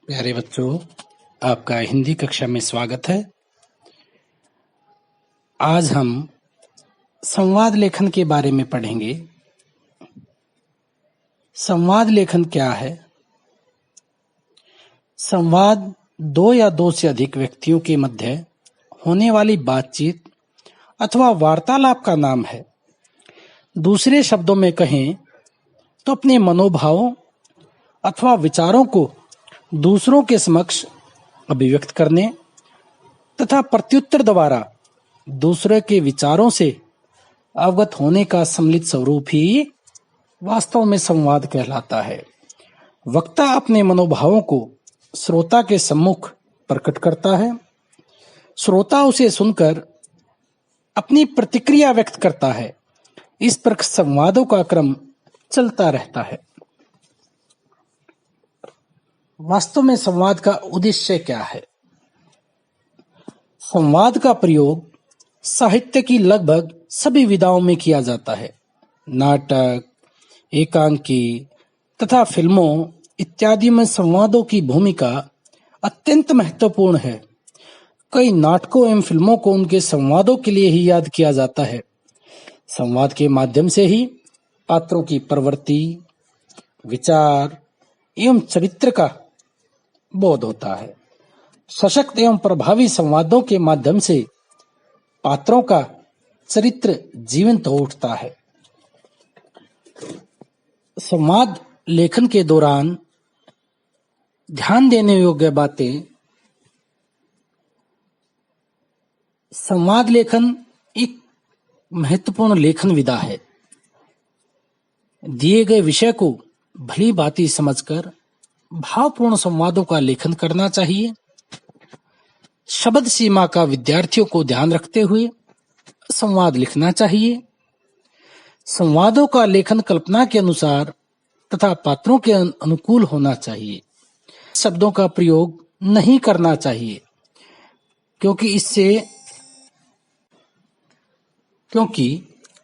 प्यारे बच्चों, आपका हिंदी कक्षा में स्वागत है। आज हम संवाद लेखन के बारे में पढ़ेंगे। संवाद लेखन क्या है? संवाद दो या दो से अधिक व्यक्तियों के मध्य होने वाली बातचीत अथवा वार्तालाप का नाम है। दूसरे शब्दों में कहें तो अपने मनोभावों अथवा विचारों को दूसरों के समक्ष अभिव्यक्त करने तथा प्रत्युत्तर द्वारा दूसरे के विचारों से अवगत होने का सम्मिलित स्वरूप ही वास्तव में संवाद कहलाता है। वक्ता अपने मनोभावों को श्रोता के सम्मुख प्रकट करता है। श्रोता उसे सुनकर अपनी प्रतिक्रिया व्यक्त करता है। इस प्रकार संवादों का क्रम चलता रहता है। वास्तव में संवाद का उद्देश्य क्या है? संवाद का प्रयोग साहित्य की लगभग सभी विधाओं में किया जाता है। नाटक, एकांकी तथा फिल्मों इत्यादि में संवादों की भूमिका अत्यंत महत्वपूर्ण है। कई नाटकों एवं फिल्मों को उनके संवादों के लिए ही याद किया जाता है। संवाद के माध्यम से ही पात्रों की प्रवृत्ति, विचार एवं चरित्र का बोध होता है। सशक्त एवं प्रभावी संवादों के माध्यम से पात्रों का चरित्र जीवंत हो उठता है। संवाद लेखन के दौरान ध्यान देने योग्य बातें। संवाद लेखन एक महत्वपूर्ण लेखन विधा है। दिए गए विषय को भली भांति समझकर भावपूर्ण संवादों का लेखन करना चाहिए। शब्द सीमा का विद्यार्थियों को ध्यान रखते हुए संवाद लिखना चाहिए। संवादों का लेखन कल्पना के अनुसार तथा पात्रों के अनुकूल होना चाहिए। शब्दों का प्रयोग नहीं करना चाहिए क्योंकि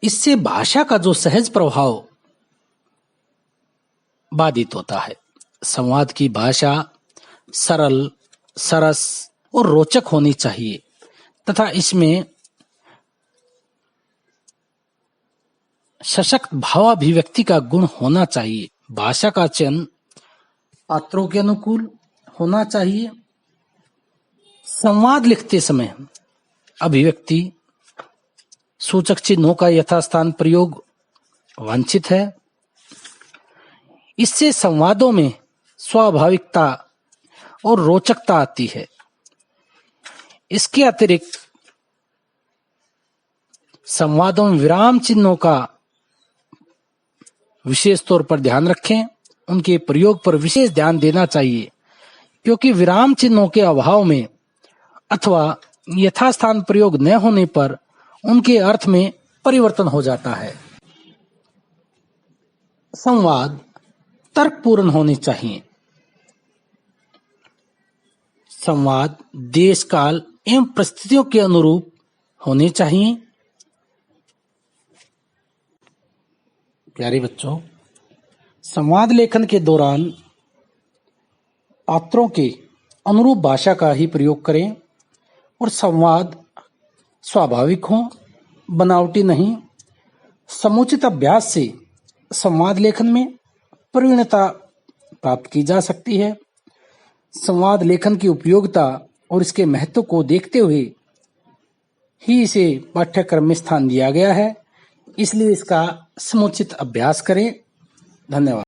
इससे भाषा का जो सहज प्रभाव बाधित होता है। संवाद की भाषा सरल, सरस और रोचक होनी चाहिए तथा इसमें सशक्त भावाभिव्यक्ति का गुण होना चाहिए। भाषा का चयन पात्रों के अनुकूल होना चाहिए। संवाद लिखते समय अभिव्यक्ति सूचक चिन्हों का यथास्थान प्रयोग वांछित है। इससे संवादों में स्वाभाविकता और रोचकता आती है। इसके अतिरिक्त संवादों में विराम चिन्हों का विशेष तौर पर ध्यान रखें। उनके प्रयोग पर विशेष ध्यान देना चाहिए क्योंकि विराम चिन्हों के अभाव में अथवा यथास्थान प्रयोग न होने पर उनके अर्थ में परिवर्तन हो जाता है। संवाद तर्कपूर्ण होने चाहिए। संवाद देश काल एवं परिस्थितियों के अनुरूप होने चाहिए। प्यारे बच्चों, संवाद लेखन के दौरान पात्रों के अनुरूप भाषा का ही प्रयोग करें और संवाद स्वाभाविक हो, बनावटी नहीं। समुचित अभ्यास से संवाद लेखन में प्रवीणता प्राप्त की जा सकती है। संवाद लेखन की उपयोगिता और इसके महत्व को देखते हुए ही इसे पाठ्यक्रम में स्थान दिया गया है। इसलिए इसका समुचित अभ्यास करें। धन्यवाद।